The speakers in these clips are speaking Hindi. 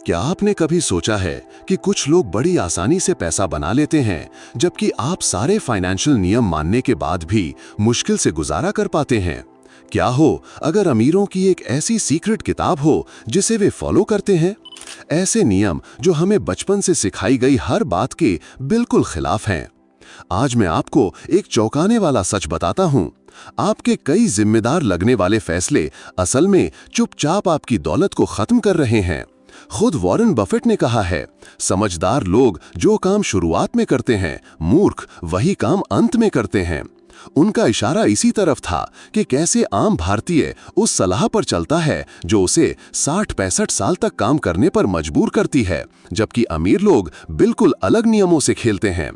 क्या आपने कभी सोचा है कि कुछ लोग बड़ी आसानी से पैसा बना लेते हैं, जबकि आप सारे फाइनेंशियल नियम मानने के बाद भी मुश्किल से गुजारा कर पाते हैं? क्या हो अगर अमीरों की एक ऐसी सीक्रेट किताब हो जिसे वे फॉलो करते हैं? ऐसे नियम जो हमें बचपन से सिखाई गई हर बात के बिल्कुल खिलाफ हैं। आज मैं आपको एक चौंकाने वाला सच बताता हूं। आपके कई जिम्मेदार लगने वाले फैसले असल में चुपचाप आपकी दौलत को खत्म कर रहे हैं। खुद वॉरेन बफेट ने कहा है, समझदार लोग जो काम शुरुआत में करते हैं, मूर्ख वही काम अंत में करते हैं। उनका इशारा इसी तरफ था कि कैसे आम भारतीय उस सलाह पर चलता है जो उसे 60-65 साल तक काम करने पर मजबूर करती है, जबकि अमीर लोग बिल्कुल अलग नियमों से खेलते हैं।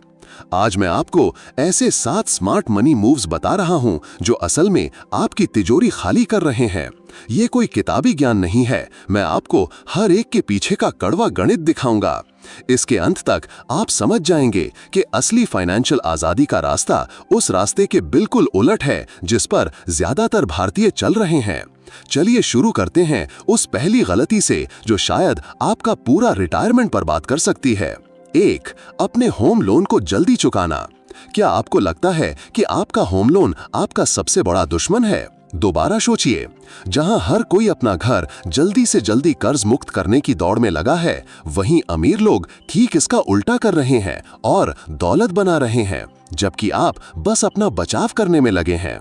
आज मैं आपको ऐसे 7 स्मार्ट मनी मूव्स बता रहा हूं जो असल में आपकी तिजोरी खाली कर रहे हैं। ये कोई किताबी ज्ञान नहीं है, मैं आपको हर एक के पीछे का कड़वा गणित दिखाऊंगा। इसके अंत तक आप समझ जाएंगे कि असली फाइनेंशियल आजादी का रास्ता उस रास्ते के बिल्कुल उलट है जिस पर ज्यादातर भारतीय चल रहे हैं। चलिए शुरू करते हैं उस पहली गलती से जो शायद आपका पूरा रिटायरमेंट बर्बाद कर सकती है। 1. अपने होम लोन को जल्दी चुकाना। क्या आपको लगता है कि आपका होम लोन आपका सबसे बड़ा दुश्मन है? दोबारा सोचिए। जहां हर कोई अपना घर जल्दी से जल्दी कर्ज मुक्त करने की दौड़ में लगा है, वहीं अमीर लोग ठीक इसका उल्टा कर रहे हैं और दौलत बना रहे हैं, जबकि आप बस अपना बचाव करने में लगे हैं।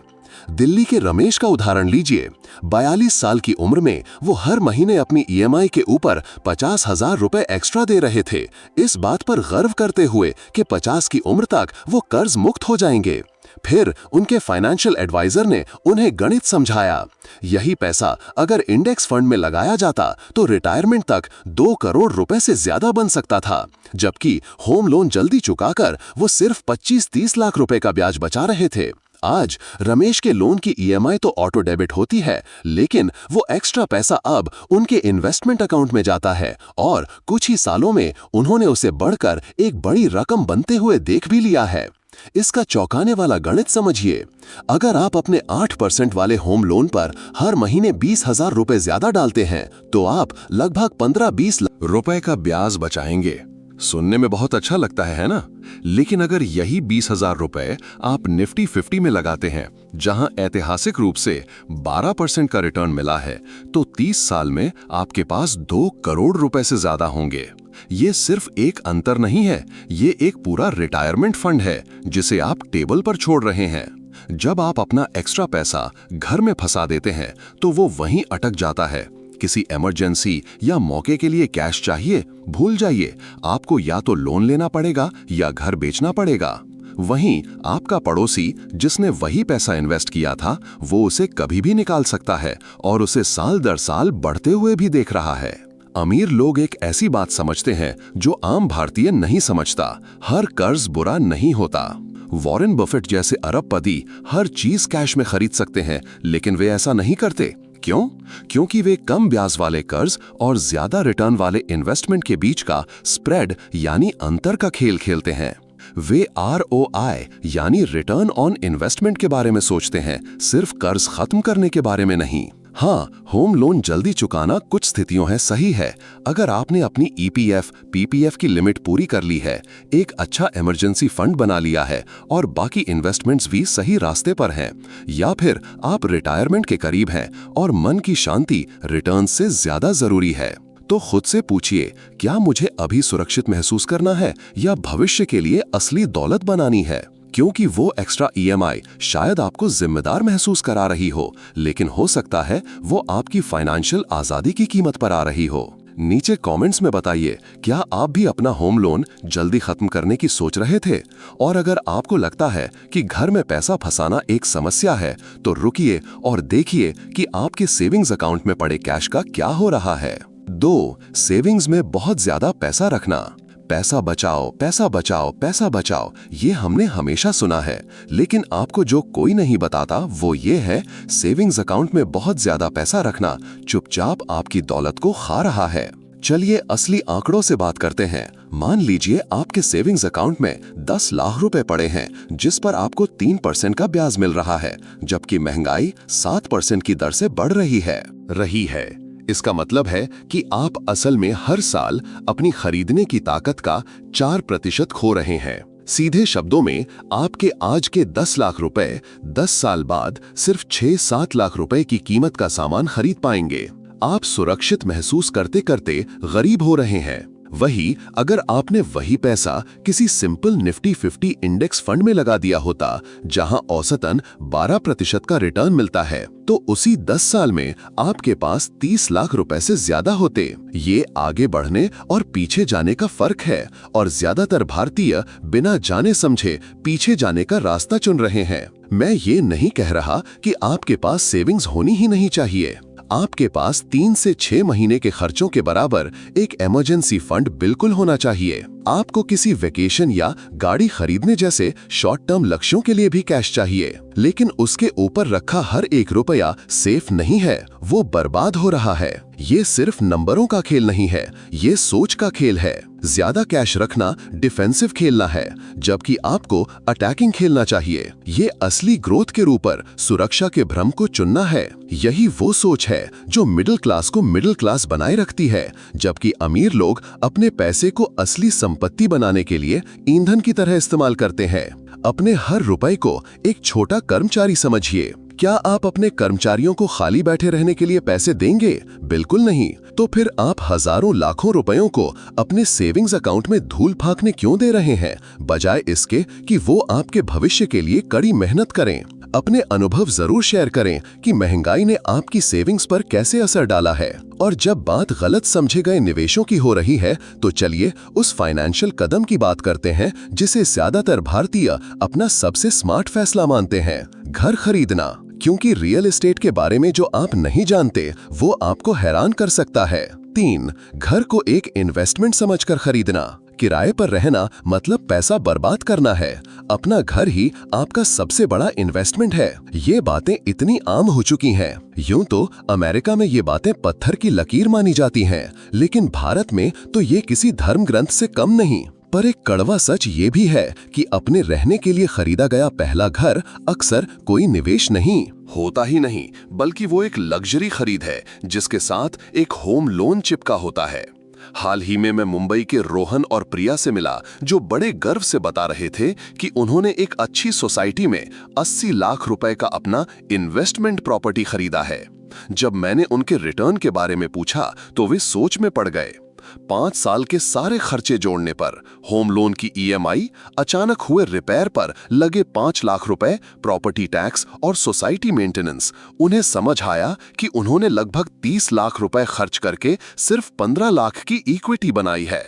दिल्ली के रमेश का उदाहरण लीजिए। 42 साल की उम्र में वो हर महीने अपनी ईएमआई के ऊपर 50,000 रुपए एक्स्ट्रा दे रहे थे, इस बात पर गर्व करते हुए कि 50 की उम्र तक वो कर्ज मुक्त हो जाएंगे। फिर उनके फाइनेंशियल एडवाइजर ने उन्हें गणित समझाया। यही पैसा अगर इंडेक्स फंड में लगाया जाता तो रिटायरमेंट तक 2 करोड़ रुपए से ज्यादा बन सकता था, जबकि होम लोन जल्दी चुकाकर वो सिर्फ 25-30 लाख रुपए का ब्याज बचा रहे थे। आज रमेश के लोन की ईएमआई तो ऑटो डेबिट होती है, लेकिन वो एक्स्ट्रा पैसा अब उनके इन्वेस्टमेंट अकाउंट में जाता है और कुछ ही सालों में उन्होंने उसे बढ़कर एक बड़ी रकम बनते हुए देख भी लिया है। इसका चौंकाने वाला गणित समझिए। अगर आप अपने 8% वाले होम लोन पर हर महीने 20,000 रुपए ज्यादा डालते हैं तो आप लगभग 15-20 लाख रुपए का ब्याज बचाएंगे। सुनने में बहुत अच्छा लगता है ना? लेकिन अगर यही 20,000 रुपए आप निफ्टी 50 में लगाते हैं, जहां ऐतिहासिक रूप से 12% का रिटर्न मिला है, तो 30 साल में आपके पास 2 करोड़ रुपए से ज्यादा होंगे। ये सिर्फ एक अंतर नहीं है, ये एक पूरा रिटायरमेंट फंड है जिसे आप टेबल पर छोड़ रहे हैं। जब आप अपना एक्स्ट्रा पैसा घर में फंसा देते हैं तो वो वहीं अटक जाता है। किसी इमरजेंसी या मौके के लिए कैश चाहिए, भूल जाइए, आपको या तो लोन लेना पड़ेगा या घर बेचना पड़ेगा। वहीं आपका पड़ोसी जिसने वही पैसा इन्वेस्ट किया था, वो उसे कभी भी निकाल सकता है और उसे साल दर साल बढ़ते हुए भी देख रहा है। अमीर लोग एक ऐसी बात समझते हैं जो आम भारतीय नहीं समझता। हर कर्ज बुरा नहीं होता। वॉरेन बफेट जैसे अरबपति हर चीज कैश में खरीद सकते हैं, लेकिन वे ऐसा नहीं करते। क्यों? क्योंकि वे कम ब्याज वाले कर्ज और ज्यादा रिटर्न वाले इन्वेस्टमेंट के बीच का स्प्रेड यानी अंतर का खेल खेलते हैं। वे ROI यानी रिटर्न ऑन इन्वेस्टमेंट के बारे में सोचते हैं, सिर्फ कर्ज खत्म करने के बारे में नहीं। हाँ, होम लोन जल्दी चुकाना कुछ स्थितियों है सही है। अगर आपने अपनी EPF, PPF की लिमिट पूरी कर ली है, एक अच्छा इमरजेंसी फंड बना लिया है और बाकी इन्वेस्टमेंट्स भी सही रास्ते पर हैं, या फिर आप रिटायरमेंट के करीब हैं और मन की शांति रिटर्न से ज्यादा जरूरी है, तो खुद से पूछिए, क्या मुझे अभी सुरक्षित महसूस करना है या भविष्य के लिए असली दौलत बनानी है? क्योंकि वो एक्स्ट्रा EMI शायद आपको जिम्मेदार महसूस करा रही हो, लेकिन हो सकता है वो आपकी फाइनेंशियल आजादी की कीमत पर आ रही हो। नीचे कमेंट्स में बताइए, क्या आप भी अपना होम लोन जल्दी खत्म करने की सोच रहे थे? और अगर आपको लगता है कि घर में पैसा फंसाना एक समस्या है, तो रुकिए और देखिए कि आपके सेविंग्स अकाउंट में पड़े कैश का क्या हो रहा है। 2. सेविंग्स में बहुत ज्यादा पैसा रखना। पैसा बचाओ, पैसा बचाओ, पैसा बचाओ, ये हमने हमेशा सुना है, लेकिन आपको जो कोई नहीं बताता वो ये है, सेविंग्स अकाउंट में बहुत ज्यादा पैसा रखना चुपचाप आपकी दौलत को खा रहा है। चलिए असली आंकड़ों से बात करते हैं। मान लीजिए आपके सेविंग्स अकाउंट में 10 लाख रुपए पड़े हैं, जिस पर आपको 3% का ब्याज मिल रहा है, जबकि महंगाई 7% की दर से बढ़ रही है। इसका मतलब है कि आप असल में हर साल अपनी खरीदने की ताकत का 4% खो रहे हैं। सीधे शब्दों में, आपके आज के 10 लाख रुपए 10 साल बाद सिर्फ 6-7 लाख रुपए की कीमत का सामान खरीद पाएंगे। आप सुरक्षित महसूस करते करते गरीब हो रहे हैं। वही अगर आपने वही पैसा किसी सिंपल निफ्टी 50 इंडेक्स फंड में लगा दिया होता, जहां औसतन 12% का रिटर्न मिलता है, तो उसी 10 साल में आपके पास 30 लाख रुपए से ज्यादा होते। ये आगे बढ़ने और पीछे जाने का फर्क है, और ज्यादातर भारतीय बिना जाने समझे पीछे जाने का रास्ता चुन रहे हैं। मैं ये नहीं कह रहा कि आपके पास सेविंग्स होनी ही नहीं चाहिए। आपके पास 3 से 6 महीने के खर्चों के बराबर एक इमरजेंसी फंड बिल्कुल होना चाहिए। आपको किसी वेकेशन या गाड़ी खरीदने जैसे शॉर्ट टर्म लक्ष्यों के लिए भी कैश चाहिए, लेकिन उसके ऊपर रखा हर एक रुपया सेफ नहीं है, वो बर्बाद हो रहा है। ये सिर्फ नंबरों का खेल नहीं है, ये सोच का खेल है। ज्यादा कैश रखना डिफेंसिव खेलना है, जबकि आपको अटैकिंग खेलना चाहिए। ये असली ग्रोथ के ऊपर सुरक्षा के भ्रम को चुनना है। यही वो सोच है जो मिडिल क्लास को मिडिल क्लास बनाए रखती है, जबकि अमीर लोग अपने पैसे को असली संपत्ति बनाने के लिए ईंधन की तरह इस्तेमाल करते हैं। अपने हर रुपए को एक छोटा कर्मचारी समझिए। क्या आप अपने कर्मचारियों को खाली बैठे रहने के लिए पैसे देंगे? बिल्कुल नहीं। तो फिर आप हजारों लाखों रुपयों को अपने सेविंग्स अकाउंट में धूल फाकने क्यों दे रहे हैं, बजाय इसके कि वो आपके भविष्य के लिए कड़ी मेहनत करें। अपने अनुभव जरूर शेयर करें कि महंगाई ने आपकी सेविंग्स पर कैसे असर डाला है। और जब बात गलत समझे गए निवेशों की हो रही है, तो चलिए उस फाइनेंशियल कदम की बात करते हैं जिसे ज्यादातर भारतीय अपना सबसे स्मार्ट फैसला मानते हैं, घर खरीदना। क्योंकि रियल एस्टेट के बारे में जो आप नहीं जानते, वो आपको हैरान कर सकता है। 3, घर को एक इन्वेस्टमेंट समझकर खरीदना। किराए पर रहना मतलब पैसा बर्बाद करना है। अपना घर ही आपका सबसे बड़ा इन्वेस्टमेंट है। ये बातें इतनी आम हो चुकी हैं। यूं तो अमेरिका में ये बातें पत्थर की लकीर मानी जाती हैं, लेकिन भारत में तो ये किसी धर्म ग्रंथ से कम नहीं। पर एक कड़वा सच ये भी है कि अपने रहने के लिए खरीदा गया पहला घर अक्सर कोई निवेश नहीं होता ही नहीं, बल्कि वो एक लग्जरी खरीद है जिसके साथ एक होम लोन चिपका होता है। हाल ही में मैं मुंबई के रोहन और प्रिया से मिला, जो बड़े गर्व से बता रहे थे कि उन्होंने एक अच्छी सोसाइटी में 80 लाख रुपए का अपना इन्वेस्टमेंट प्रॉपर्टी खरीदा है। जब मैंने उनके रिटर्न के बारे में पूछा तो वे सोच में पड़ गए। 5 साल के सारे खर्चे जोड़ने पर, होम लोन की ईएमआई, अचानक हुए रिपेयर पर लगे 5 लाख रुपए, प्रॉपर्टी टैक्स और सोसाइटी मेंटेनेंस, उन्हें समझ आया कि उन्होंने लगभग 30 लाख रुपए खर्च करके सिर्फ 15 लाख की इक्विटी बनाई है।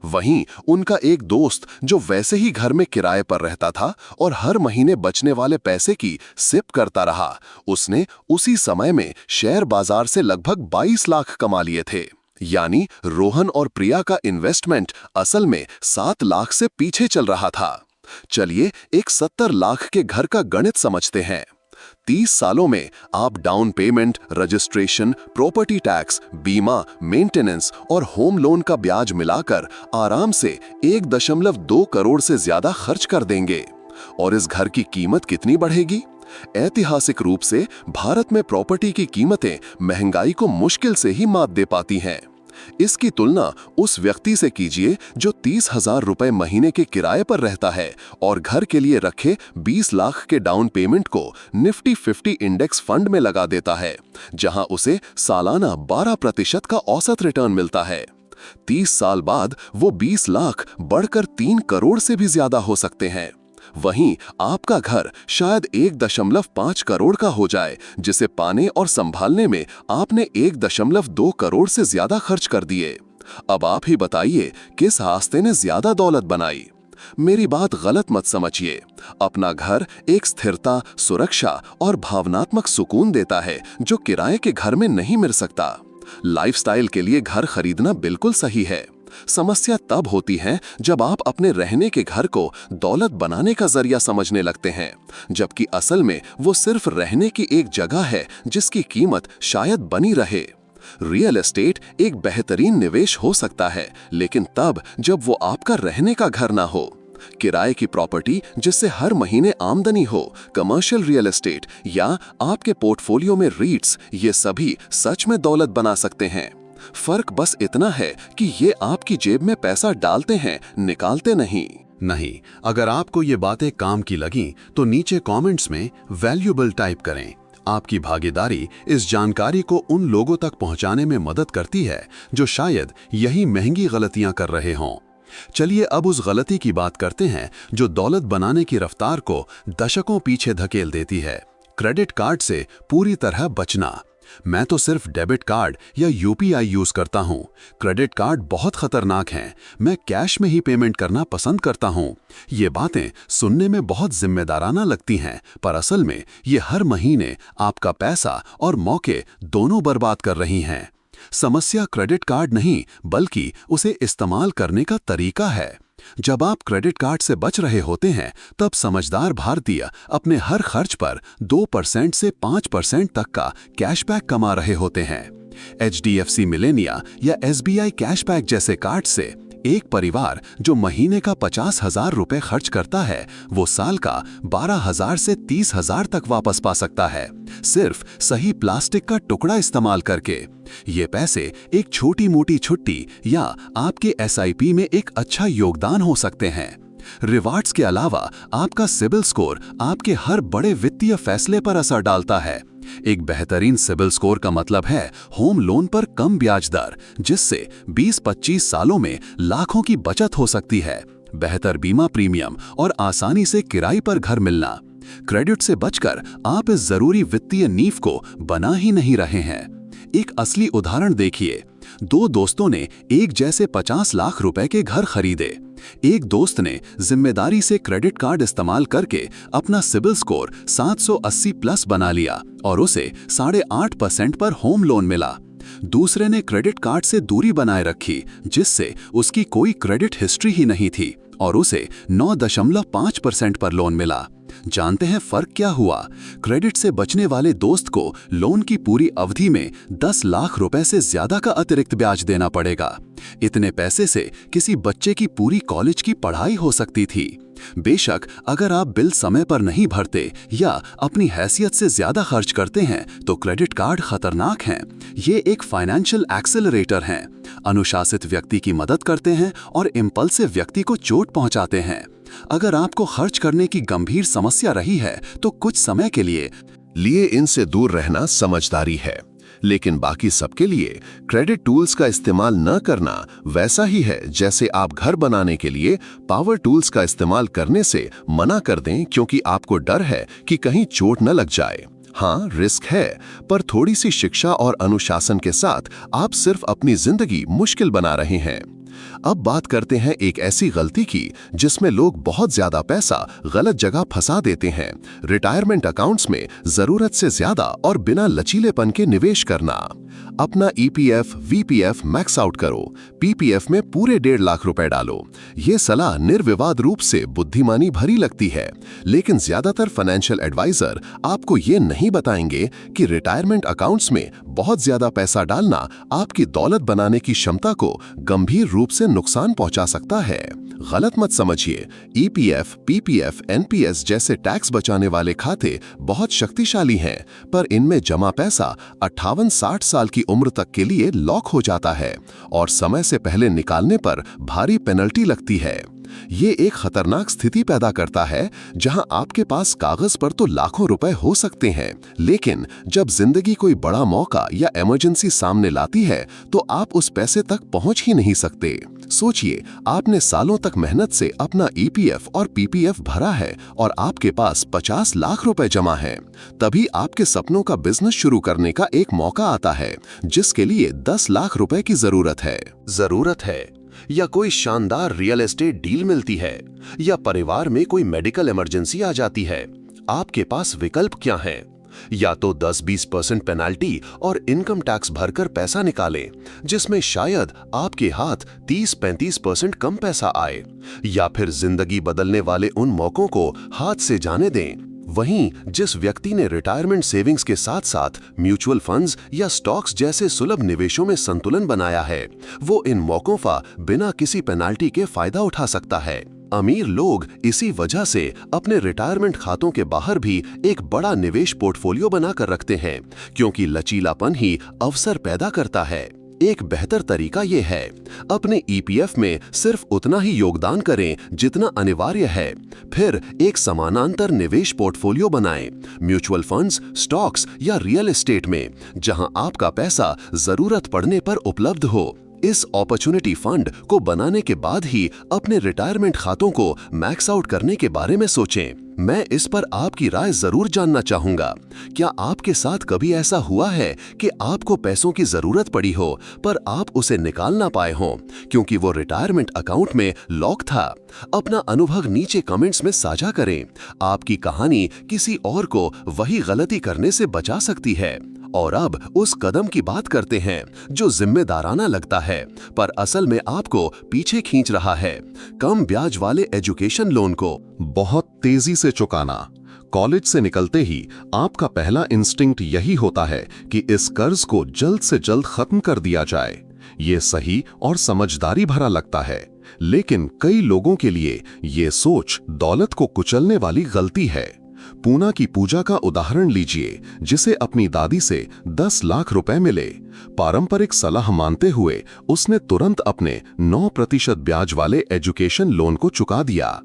वहीं उनका एक दोस्त जो वैसे ही घर में किराए पर रहता था और हर महीने बचने वाले पैसे की सिप करता रहा, उसने उसी समय में शेयर बाजार से लगभग 22 लाख कमा लिए थे। यानी रोहन और प्रिया का इन्वेस्टमेंट असल में 7 लाख से पीछे चल रहा था। चलिए एक 70 लाख के घर का गणित समझते हैं। 30 सालों में आप down payment, registration, property tax, बीमा, मेंटेनेंस और होम लोन का ब्याज मिलाकर आराम से 1.2 करोड़ से ज्यादा खर्च कर देंगे। और इस घर की कीमत कितनी बढ़ेगी? ऐतिहासिक रूप से भारत में प्रॉपर्टी की कीमतें महंगाई को मुश्किल से ही मात दे पाती हैं। इसकी तुलना उस व्यक्ति से कीजिए जो 30,000 रुपए महीने के किराए पर रहता है और घर के लिए रखे 20 लाख के डाउन पेमेंट को निफ्टी 50 इंडेक्स फंड में लगा देता है, जहां उसे सालाना 12% का औसत रिटर्न मिलता है। 30 साल बाद वो 20 लाख बढ़कर 3 करोड़ से भी ज्यादा हो सकते हैं। वहीं आपका घर शायद 1.5 करोड़ का हो जाए, जिसे पाने और संभालने में आपने 1.2 करोड़ से ज्यादा खर्च कर दिए। अब आप ही बताइए किस रास्ते ने ज्यादा दौलत बनाई। मेरी बात गलत मत समझिए। अपना घर एक स्थिरता, सुरक्षा और भावनात्मक सुकून देता है जो किराए के घर में नहीं मिल सकता। लाइफस्टाइल के लिए घर खरीदना बिल्कुल सही है। समस्या तब होती है जब आप अपने रहने के घर को दौलत बनाने का जरिया समझने लगते हैं, जबकि असल में वो सिर्फ रहने की एक जगह है जिसकी कीमत शायद बनी रहे। रियल एस्टेट एक बेहतरीन निवेश हो सकता है, लेकिन तब जब वो आपका रहने का घर ना हो। किराए की प्रॉपर्टी जिससे हर महीने आमदनी हो, कमर्शियल रियल एस्टेट या आपके पोर्टफोलियो में रीट्स, ये सभी सच में दौलत बना सकते हैं। फर्क बस इतना है कि ये आपकी जेब में पैसा डालते हैं, निकालते नहीं। अगर आपको ये बातें काम की लगी तो नीचे कमेंट्स में वैल्यूएबल टाइप करें। आपकी भागीदारी इस जानकारी को उन लोगों तक पहुंचाने में मदद करती है जो शायद यही महंगी गलतियां कर रहे हों। चलिए अब उस गलती की बात करते हैं जो दौलत बनाने की रफ्तार को दशकों पीछे धकेल देती है। क्रेडिट कार्ड से पूरी तरह बचना। मैं तो सिर्फ डेबिट कार्ड या यूपीआई यूज करता हूं। क्रेडिट कार्ड बहुत खतरनाक हैं। मैं कैश में ही पेमेंट करना पसंद करता हूं। ये बातें सुनने में बहुत जिम्मेदाराना लगती हैं, पर असल में ये हर महीने आपका पैसा और मौके दोनों बर्बाद कर रही हैं। समस्या क्रेडिट कार्ड नहीं, बल्कि उसे इस्तेमाल करने का तरीका है। जब आप क्रेडिट कार्ड से बच रहे होते हैं, तब समझदार भारतीय अपने हर खर्च पर 2% से 5% तक का कैशबैक कमा रहे होते हैं। HDFC मिलेनिया या SBI कैशबैक जैसे कार्ड से एक परिवार जो महीने का 50,000 रुपए खर्च करता है, वो साल का 12,000 से 30,000 तक वापस पा सकता है, सिर्फ सही प्लास्टिक का टुकड़ा इस्तेमाल करके। ये पैसे एक छोटी मोटी छुट्टी या आपके SIP में एक अच्छा योगदान हो सकते हैं। रिवार्ड्स के अलावा आपका सिबिल स्कोर आपके हर बड़े वित्तीय फैसले पर असर डालता है। एक बेहतरीन सिबिल स्कोर का मतलब है होम लोन पर कम ब्याज दर, जिससे 20-25 सालों में लाखों की बचत हो सकती है, बेहतर बीमा प्रीमियम और आसानी से किराए पर घर मिलना। क्रेडिट से बचकर आप इस जरूरी वित्तीय नींव को बना ही नहीं रहे हैं। एक असली उदाहरण देखिए। दो दोस्तों ने एक जैसे 50 लाख रुपए के घर खरीदे। एक दोस्त ने जिम्मेदारी से क्रेडिट कार्ड इस्तेमाल करके अपना सिबिल स्कोर 780 प्लस बना लिया और उसे 8.5% पर होम लोन मिला। दूसरे ने क्रेडिट कार्ड से दूरी बनाए रखी, जिससे उसकी कोई क्रेडिट हिस्ट्री ही नहीं थी और उसे 9.5% पर लोन मिला। जानते हैं फर्क क्या हुआ? क्रेडिट से बचने वाले दोस्त को लोन की पूरी अवधि में 10 लाख रुपए से ज्यादा का अतिरिक्त ब्याज देना पड़ेगा। इतने पैसे से किसी बच्चे की पूरी कॉलेज की पढ़ाई हो सकती थी। बेशक अगर आप बिल समय पर नहीं भरते या अपनी हैसियत से ज्यादा खर्च करते हैं तो क्रेडिट कार्ड खतरनाक हैं। ये एक फाइनेंशियल एक्सेलरेटर हैं, अनुशासित व्यक्ति की मदद करते हैं और इम्पल्सिव व्यक्ति को चोट पहुंचाते हैं। अगर आपको खर्च करने की गंभीर समस्या रही है तो कुछ समय के लिए इनसे दूर रहना समझदारी है, लेकिन बाकी सबके लिए क्रेडिट टूल्स का इस्तेमाल न करना वैसा ही है जैसे आप घर बनाने के लिए पावर टूल्स का इस्तेमाल करने से मना कर दें क्योंकि आपको डर है कि कहीं चोट न लग जाए। हाँ, रिस्क है, पर थोड़ी सी शिक्षा और अनुशासन के साथ आप सिर्फ अपनी जिंदगी मुश्किल बना रहे हैं। अब बात करते हैं एक ऐसी गलती की जिसमें लोग बहुत ज्यादा पैसा गलत जगह फंसा देते हैं। रिटायरमेंट अकाउंट्स में जरूरत से ज्यादा और बिना लचीलेपन के निवेश करना। अपना EPF, VPF मैक्स आउट करो, PPF में पूरे 1.5 लाख रुपए डालो। ये सलाह निर्विवाद रूप से बुद्धिमानी भरी लगती है, लेकिन ज्यादातर फाइनेंशियल एडवाइजर आपको ये नहीं बताएंगे कि रिटायरमेंट अकाउंट्स में बहुत ज्यादा पैसा डालना आपकी दौलत बनाने की क्षमता को गंभीर रूप से नुकसान पहुंचा सकता है। गलत मत समझिए। EPF, PPF, NPS जैसे टैक्स बचाने वाले खाते बहुत शक्तिशाली हैं, पर इनमें जमा पैसा 58-60 साल की उम्र तक के लिए लॉक हो जाता है और समय से पहले निकालने पर भारी पेनल्टी लगती है। ये एक खतरनाक स्थिति पैदा करता है जहां आपके पास कागज पर तो लाखों रुपए हो सकते हैं, लेकिन जब जिंदगी कोई बड़ा मौका या इमरजेंसी सामने लाती है तो आप उस पैसे तक पहुंच ही नहीं सकते। सोचिए, आपने सालों तक मेहनत से अपना EPF और PPF भरा है और आपके पास 50 लाख रुपए जमा है। तभी आपके सपनों का बिजनेस शुरू करने का एक मौका आता है जिसके लिए 10 लाख रुपए की जरूरत है या कोई शानदार रियल एस्टेट डील मिलती है या परिवार में कोई मेडिकल इमरजेंसी आ जाती है। आपके पास विकल्प क्या हैं? या तो 10-20% पेनाल्टी और इनकम टैक्स भरकर पैसा निकालें, जिसमें शायद आपके हाथ 30-35% कम पैसा आए, या फिर जिंदगी बदलने वाले उन मौकों को हाथ से जाने दें। वहीं जिस व्यक्ति ने रिटायरमेंट सेविंग्स के साथ साथ म्यूचुअल फंड्स या स्टॉक्स जैसे सुलभ निवेशों में संतुलन बनाया है, वो इन मौकों का बिना किसी पेनाल्टी के फायदा उठा सकता है। अमीर लोग इसी वजह से अपने रिटायरमेंट खातों के बाहर भी एक बड़ा निवेश पोर्टफोलियो बनाकर रखते हैं, क्योंकि लचीलापन ही अवसर पैदा करता है। एक बेहतर तरीका ये है, अपने ईपीएफ में सिर्फ उतना ही योगदान करें जितना अनिवार्य है। फिर एक समानांतर निवेश पोर्टफोलियो बनाएं, म्यूचुअल फंड्स, स्टॉक्स या रियल एस्टेट में, जहां आपका पैसा जरूरत पड़ने पर उपलब्ध हो। इस अपॉर्चुनिटी फंड को बनाने के बाद ही अपने रिटायरमेंट खातों को मैक्स आउट करने के बारे में सोचें। मैं इस पर आपकी राय जरूर जानना चाहूंगा। क्या आपके साथ कभी ऐसा हुआ है कि आपको पैसों की जरूरत पड़ी हो पर आप उसे निकाल ना पाए हों क्योंकि वो रिटायरमेंट अकाउंट में लॉक था? अपना अनुभव नीचे कमेंट्स में साझा करें। आपकी कहानी किसी और को वही गलती करने से बचा सकती है। और अब उस कदम की बात करते हैं जो जिम्मेदाराना लगता है पर असल में आपको पीछे खींच रहा है, कम ब्याज वाले एजुकेशन लोन को बहुत तेजी से चुकाना। कॉलेज से निकलते ही आपका पहला इंस्टिंक्ट यही होता है कि इस कर्ज को जल्द से जल्द खत्म कर दिया जाए। ये सही और समझदारी भरा लगता है, लेकिन कई लोगों के लिए ये सोच दौलत को कुचलने वाली गलती है। पूना की पूजा का उदाहरण लीजिए, जिसे अपनी दादी से 10 लाख रुपए मिले। पारंपरिक सलाह मानते हुए उसने तुरंत अपने 9% ब्याज वाले एजुकेशन लोन को चुका दिया।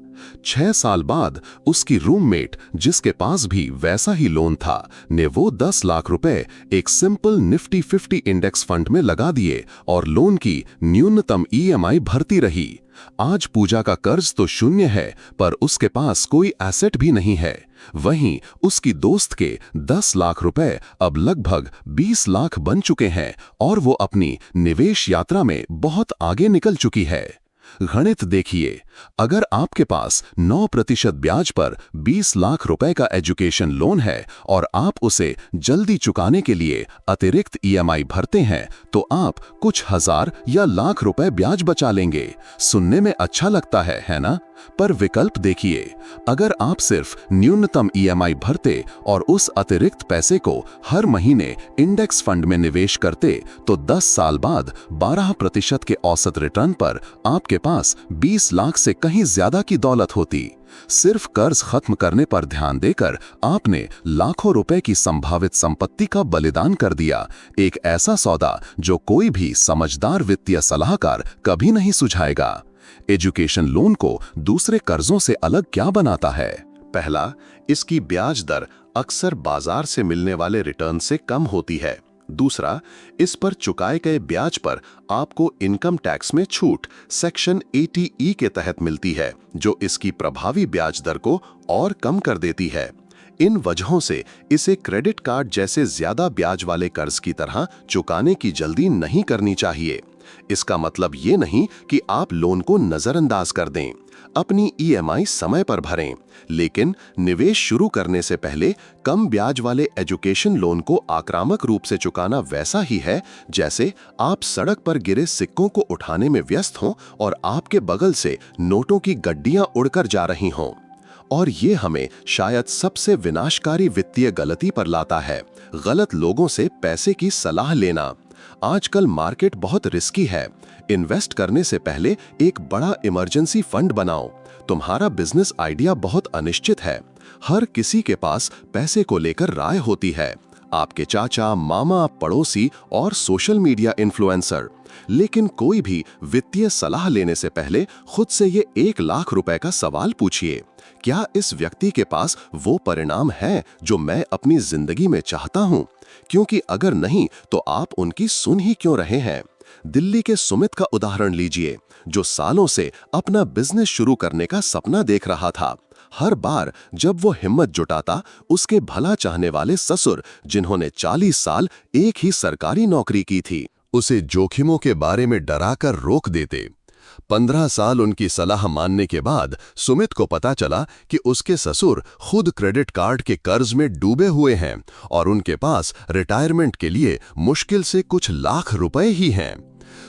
6 साल बाद उसकी रूममेट, जिसके पास भी वैसा ही लोन था, ने वो 10 लाख रुपए एक सिंपल निफ्टी 50 इंडेक्स फंड में लगा दिए और लोन की न्यूनतम ईएमआई भरती रही। आज पूजा का कर्ज तो शून्य है पर उसके पास कोई एसेट भी नहीं है। वहीं उसकी दोस्त के 10 लाख रुपए अब लगभग 20 लाख बन चुके हैं और वो अपनी निवेश यात्रा में बहुत आगे निकल चुकी है। गणित देखिए, अगर आपके पास 9% ब्याज पर 20 लाख रुपए का एजुकेशन लोन है और आप उसे जल्दी चुकाने के लिए अतिरिक्त ईएमआई भरते हैं तो आप कुछ हजार या लाख रुपए ब्याज बचा लेंगे। सुनने में अच्छा लगता है ना? पर विकल्प देखिए, अगर आप सिर्फ न्यूनतम ईएमआई भरते और उस अतिरिक्त पैसे को हर महीने इंडेक्स फंड में निवेश करते तो 10 साल बाद 12% के औसत रिटर्न पर आपके पास 20 लाख से कहीं ज्यादा की दौलत होती। सिर्फ कर्ज खत्म करने पर ध्यान देकर आपने लाखों रुपए की संभावित संपत्ति का बलिदान कर दिया। एक ऐसा सौदा जो कोई भी समझदार वित्तीय सलाहकार कभी नहीं सुझाएगा। एजुकेशन लोन को दूसरे कर्जों से अलग क्या बनाता है? पहला, इसकी ब्याज दर अक्सर बाजार से मिलने वाले रिटर्न से कम होती है। दूसरा, इस पर चुकाए गए ब्याज पर आपको इनकम टैक्स में छूट सेक्शन 80E के तहत मिलती है, जो इसकी प्रभावी ब्याज दर को और कम कर देती है। इन वजहों से इसे क्रेडिट कार्ड जैसे ज्यादा ब्याज वाले कर्ज की तरह चुकाने की जल्दी नहीं करनी चाहिए। इसका मतलब ये नहीं कि आप लोन को नजरअंदाज कर दें। अपनी ईएमआई समय पर भरें, लेकिन निवेश शुरू करने से पहले कम ब्याज वाले एजुकेशन लोन को आक्रामक रूप से चुकाना वैसा ही है जैसे आप सड़क पर गिरे सिक्कों को उठाने में व्यस्त हों और आपके बगल से नोटों की गड्डियां उड़कर जा रही हों। और ये हमें शायद सबसे विनाशकारी वित्तीय गलती पर लाता है, गलत लोगों से पैसे की सलाह लेना। आजकल मार्केट बहुत रिस्की है। इन्वेस्ट करने से पहले एक बड़ा इमरजेंसी फंड बनाओ। तुम्हारा बिजनेस आइडिया बहुत अनिश्चित है। हर किसी के पास पैसे को लेकर राय होती है, आपके चाचा, मामा, पड़ोसी और सोशल मीडिया इन्फ्लुएंसर। लेकिन कोई भी वित्तीय सलाह लेने से पहले खुद से ये 1 लाख रुपए का सवाल पूछिए, क्या इस व्यक्ति के पास वो परिणाम है जो मैं अपनी जिंदगी में चाहता हूं? क्योंकि अगर नहीं तो आप उनकी सुन ही क्यों रहे हैं? दिल्ली के सुमित का उदाहरण लीजिए, जो सालों से अपना बिजनेस शुरू करने का सपना देख रहा था। हर बार जब वो हिम्मत जुटाता, उसके भला चाहने वाले ससुर, जिन्होंने 40 साल एक ही सरकारी नौकरी की थी, उसे जोखिमों के बारे में डराकर रोक देते। 15 साल उनकी सलाह मानने के बाद सुमित को पता चला कि उसके ससुर खुद क्रेडिट कार्ड के कर्ज में डूबे हुए हैं और उनके पास रिटायरमेंट के लिए मुश्किल से कुछ लाख रुपए ही हैं।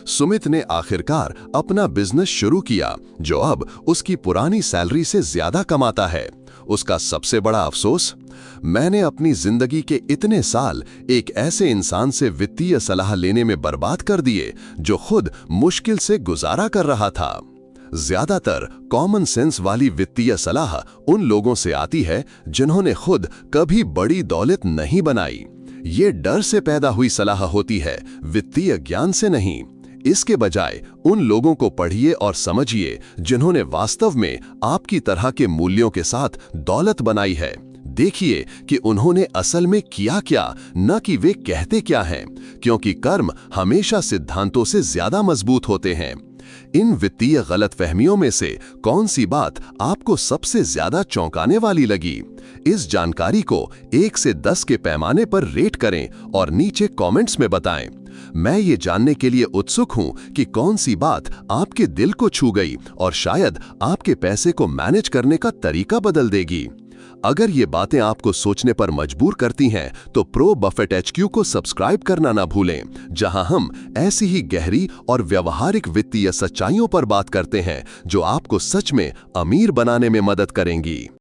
सुमित ने आखिरकार अपना बिजनेस शुरू किया, जो अब उसकी पुरानी सैलरी से ज्यादा कमाता है। उसका सबसे बड़ा अफसोस, मैंने अपनी जिंदगी के इतने साल एक ऐसे इंसान से वित्तीय सलाह लेने में बर्बाद कर दिए जो खुद मुश्किल से गुजारा कर रहा था। ज्यादातर कॉमन सेंस वाली वित्तीय सलाह उन लोगों से आती है जिन्होंने खुद कभी बड़ी दौलत नहीं बनाई। ये डर से पैदा हुई सलाह होती है, वित्तीय ज्ञान से नहीं। इसके बजाय उन लोगों को पढ़िए और समझिए जिन्होंने वास्तव में आपकी तरह के मूल्यों के साथ दौलत बनाई है। देखिए कि उन्होंने असल में किया क्या, न कि वे कहते क्या हैं, क्योंकि कर्म हमेशा सिद्धांतों से ज्यादा मजबूत होते हैं। इन वित्तीय गलतफहमियों में से कौन सी बात आपको सबसे ज्यादा चौंकाने वाली लगी? इस जानकारी को 1 से 10 के पैमाने पर रेट करें और नीचे कमेंट्स में बताएं। मैं ये जानने के लिए उत्सुक हूं कि कौन सी बात आपके दिल को छू गई और शायद आपके पैसे को मैनेज करने का तरीका बदल देगी। अगर ये बातें आपको सोचने पर मजबूर करती हैं, तो प्रो बफेट HQ को सब्सक्राइब करना ना भूलें, जहां हम ऐसी ही गहरी और व्यवहारिक वित्तीय सच्चाइयों पर बात करते हैं जो आपको सच में अमीर बनाने में मदद करेंगी।